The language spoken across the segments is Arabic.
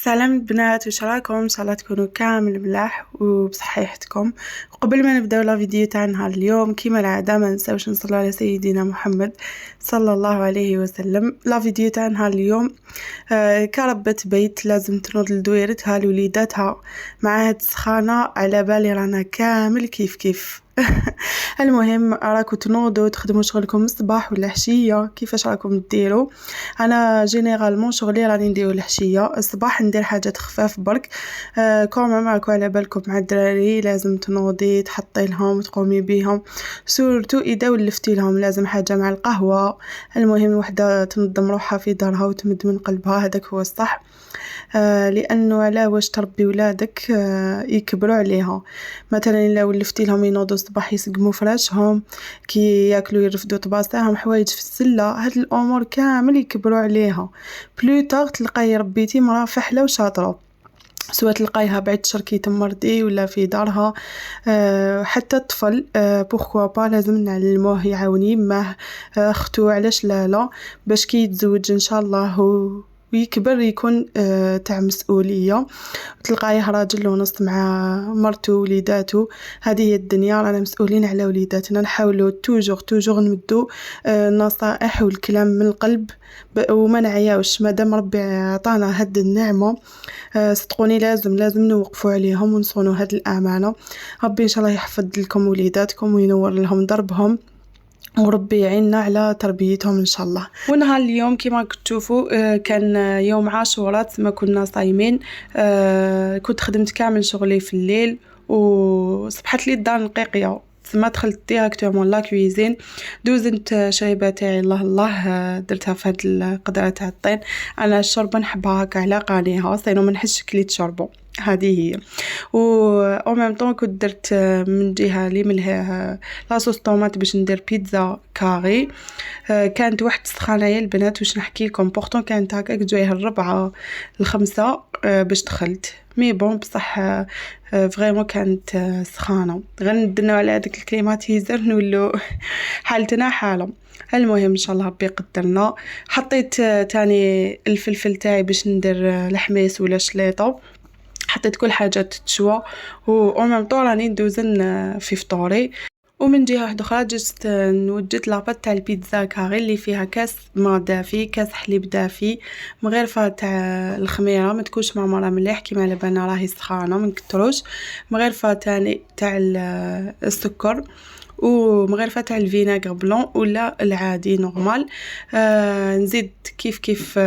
سلام البنات، وش راكم؟ ان شاء الله تكونوا كامل ملاح وبصحيحتكم. وقبل ما نبداو لا فيديو تاع نهار اليوم كيما العاده ما نساوش نصلوا على سيدنا محمد صلى الله عليه وسلم. لا فيديو تاع نهار اليوم كربة بيت لازم تنوض لدويرتها لوليداتها مع هاد السخانه، على بالي رانا كامل كيف المهم راكم تنوضوا تخدموا شغلكم الصباح ولا العشيه، كيفاش راكم ديروا؟ انا جينيرالمون شغلي راني نديرو العشيه، الصباح ندير حاجات خفاف برك. كوما راكم على بالكم مع الدراري لازم تنوضي تحطي لهم وتقومي بيهم، سورتو اذا ولفتي لهم لازم حاجه مع القهوه. المهم وحده تنظم روحها في دارها وتمد من قلبها، هذاك هو الصح. لانه على واش تربي ولادك يكبروا عليها. مثلا الا ولفتي لهم ينوضوا الصباح يسقموا فراشهم، كي ياكلوا يرفدوا طباصيهم، حوايج في السله، هاد الامور كامل يكبروا عليها. بلوتار تلقاي ربيتي مرا فحله وشاطره، سواء تلقايها بعد شركي تمرضي ولا في دارها. حتى الطفل بوركوا با لازم نعلموه يعاون يماه، اختو علاش لا باش كي يتزوج ان شاء الله ويكبر يكون تاع مسؤوليه، وتلقايه راجل ونص مع مرته ووليداته. هذه هي الدنيا، رانا مسؤولين على وليداتنا، نحاولوا توجور نمدوا النصائح والكلام من القلب وما نعياوش. مادام ربي عطانا هاد النعمه صدقوني لازم نوقفوا عليهم ونصونوا هاد الامانه. ربي ان شاء الله يحفظ لكم وليداتكم وينور لهم دربهم، وربي يعيننا على تربيتهم ان شاء الله. ونهار اليوم كما كنتوا تشوفوا كان يوم عاشوراء، ما كنا صايمين. كنت خدمت كامل شغلي في الليل وصبحت لي الدار نقيقيه، ما دخلت ديريكتومون لا كويزين. دوزنت شايبه تاعي الله درتها في هاد القدره تاع الطين. انا الشوربه نحبها هكا على قانيها، صينو ما نحسش كلي تشربوا، هذه هي. او ميم طون كنت درت من جهه لي ملها لاصوص طوماط باش ندير بيتزا كاري. كانت واحد السخانه يا البنات، واش نحكي لكم، بورطون كانت هكاك جايه الربعة الخمسة باش دخلت مي بون بصح فريمون كانت سخانه. غير ندناو على هذاك الكليماتيزر نولو حالتنا حاله. المهم ان شاء الله ربي يقدرنا. حطيت تاني الفلفل تاعي باش ندير لحميس ولا شليطه، حطيت كل حاجه تتشوى و ميم طون راني ندوزن في فطوري. ومن جهه واحده اخرى جست نوجد لاباط تاع البيتزا كاري اللي فيها كاس ما دافي، كاس حليب دافي، مغرفه تاع الخميره ما تكونش معمره مليح كيما على بالنا راهي سخانه من كتروش، مغرفه تاني تاع السكر، ومغرفه تاع الفيناغر بلون ولا العادي نورمال. نزيد كيف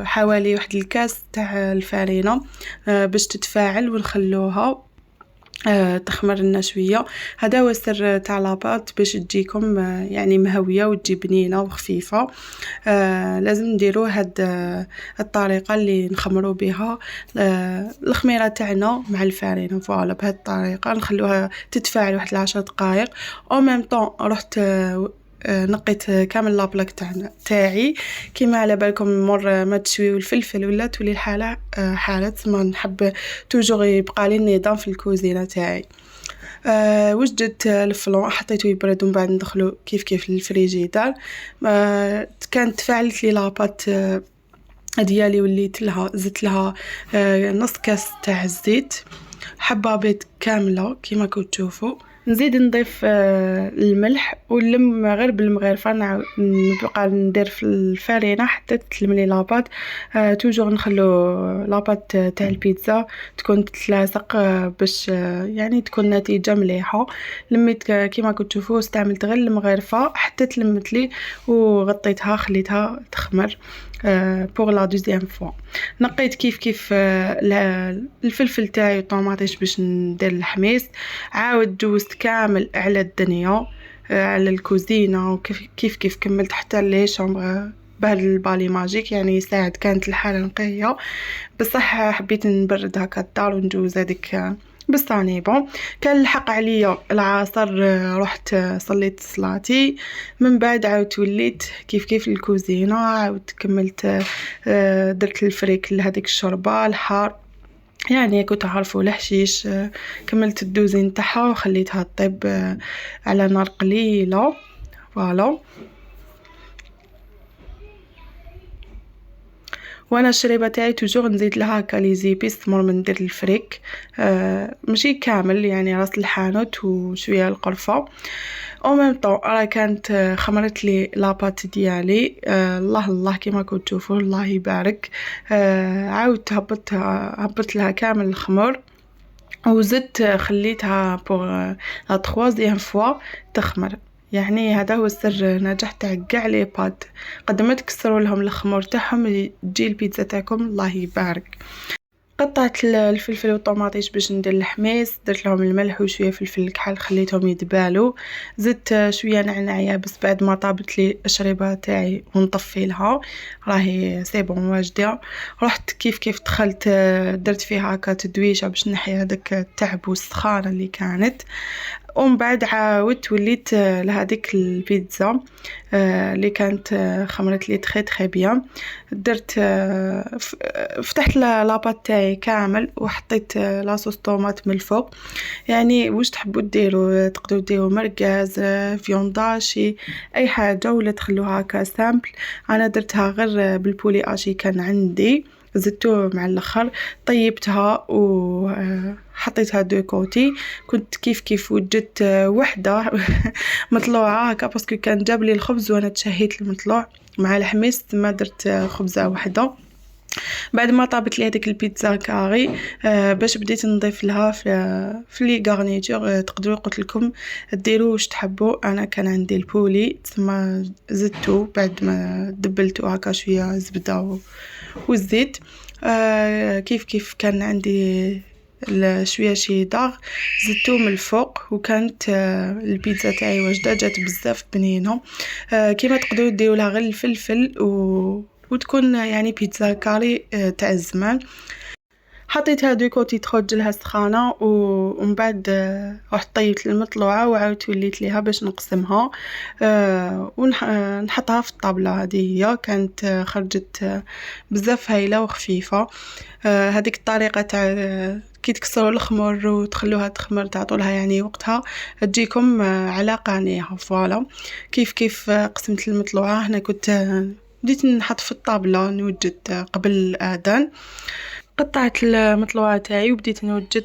حوالي واحد الكاس تاع الفارينه باش تتفاعل ونخلوها تخمر لنا شويه. هذا هو السر تاع لاباط باش تجيكم يعني مهويه وتجي بنينه وخفيفه. لازم نديروا هاد الطريقه اللي نخمروا بها الخميره تاعنا مع الفارينه، فوالا بهذه الطريقه نخلوها تتفاعل واحد 10 دقائق. او ميم طون رحت نقيت كامل لابلاك تاعي كيما على بالكم مر ما تشويو الفلفل ولا تولي الحاله حاله ما نحب توجور يبقى لي النظام في الكوزينه تاعي. وجدت الفلون حطيته يبرد ومن بعد ندخلو كيف للفريجيدار. كانت تفاعلت لي لاباط ديالي، وليت لها زدت لها نص كاس تاع الزيت، حبه بيض كامله كيما كنتو تشوفوا. نزيد نضيف الملح ونلم غير بالمغرفه، نبقى ندير في الفارينه حتى تلم لي لاباط. توجور نخلو لاباط تاع البيتزا تكون تتلاصق باش يعني تكون نتيجه مليحه. لميت كيما كنتو تشوفوا، استعملت غير المغرفه حتى تلمت لي وغطيتها خليتها تخمر بور لا دوزيام فوا. نقيت كيف الفلفل تاعي والطوماطيش باش ندير الحميص، عاود دوزت كامل على الدنيا على الكوزينه، وكيف كملت حتى لي شومبر بهذا البالي ماجيك يعني يساعد. كانت الحاله نقيه بصح حبيت نبرد هكا الدار ونجوز هذيك بالصاني. بون كان الحق عليا العصر، رحت صليت صلاتي، من بعد عاودت وليت كيف الكوزينه، عاودت كملت درت الفريك لهذيك الشوربه الحار يعني كنت عارفوا الحشيش. كملت الدوزين تاعها وخليتها تطيب على نار قليله فوالا. وانا الشريبه تاعي توجور نزيد لها هكا لي زيبيس مور من ندير الفريك، ماشي كامل يعني راس الحانوت وشويه القرفه. او ميم طون راه كانت خمرت لي لاباط ديالي، الله الله كيما كنتو تشوفوا الله يبارك. عاودت هبطت لها كامل الخمر وزدت خليتها بوغ لا تخوازيام فوا تخمر. يعني هذا هو السر نجاح تاع كاع لي بات. قد ما تكسروا لهم الخمر تاعهم تجي البيتزا تاعكم الله يبارك. قطعت الفلفل والطوماطيش باش ندير الحميص، درت لهم الملح وشويه فلفل الكحل خليتهم يدبالوا. زدت شويه نعناع يابس بعد ما طابت لي الشريبه تاعي ونطفي لها، راهي سي بون واجده. رحت كيف دخلت درت فيها هكا تدويشه باش نحي هذاك التعب والسخانه اللي كانت. ومن بعد عاودت وليت لهذيك البيتزا اللي كانت خمرت لي تخي بيان. درت فتحت لاباط تاعي كامل وحطيت لاصوص طوماط من الفوق. يعني واش تحبوا ديروا، تقدروا ديروا مرقاز، فيونداشي، اي حاجه ولا تخلوها هكا سامبل. انا درتها غير بالبولي اشي كان عندي، زدته مع الاخر، طيبتها وحطيتها دو كوتي. كنت كيف وجدت وحده مطلوعه هكا باسكو كان جاب لي الخبز وانا تشهيت المطلوع مع الحميص، ما درت خبزه وحده. بعد ما طابت لي هذيك البيتزا كاري باش بديت نضيف لها في لي غارنيتور. تقدروا قلت لكم ديروا واش تحبوا، انا كان عندي البولي ثم زدته بعد ما دبلته هكا شويه زبده والزيت. كيف كان عندي شويه شيدار زدته من الفوق، وكانت البيتزا تاعي واجده جات بزاف بنينه. كيما تقدروا ديروا لها غير الفلفل وتكون يعني بيتزا كاري تاع الزمان. حطيتها دو كوتي تخرج لها سخانه ومن بعد رحت طيبت المطلوعه وعاودت وليت ليها باش نقسمها ونحطها في الطابله. هذه هي كانت خرجت بزاف هايله وخفيفه. هذيك الطريقه تاع كي تكسروا الخمر وتخلوها تخمر تعطوا لها يعني وقتها تجيكم على قانيها. فوالا كيف قسمت المطلوعه. هنا كنت بديت نحط في الطابله نوجد قبل الاذان. قطعت المطلوعه تاعي وبديت نوجد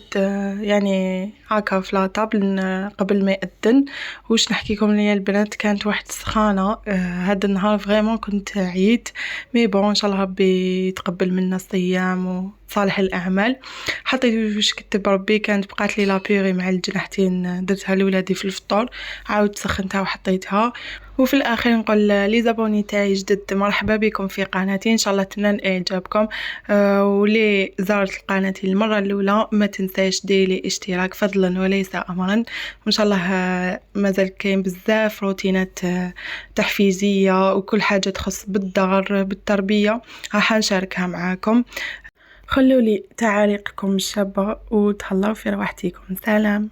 يعني هكا في لاطابل قبل ما يأذن. واش نحكيكم ليا البنات، كانت واحد السخانه هذا النهار فريمون كنت عييت. مي بون ان شاء الله ربي يتقبل منا الصيام وصالح الاعمال. حطيت واش كتب ربي، كانت بقات لي لابيري مع الجناحتين درتها لولادي في الفطور، عاودت سخنتها وحطيتها. وفي الاخير نقول لي زابوني تاعي جدد مرحبا بكم في قناتي، ان شاء الله تنال اعجابكم. ولي زارت القناه المره الاولى ما تنساش ديري اشتراك فضلا وليس امرا. وان شاء الله مازال كاين بزاف روتينات تحفيزيه وكل حاجه تخص بالدار بالتربيه راح نشاركها معاكم. خلوا لي تعاليقكم الشابه وتهلاو في روحتكم. سلام.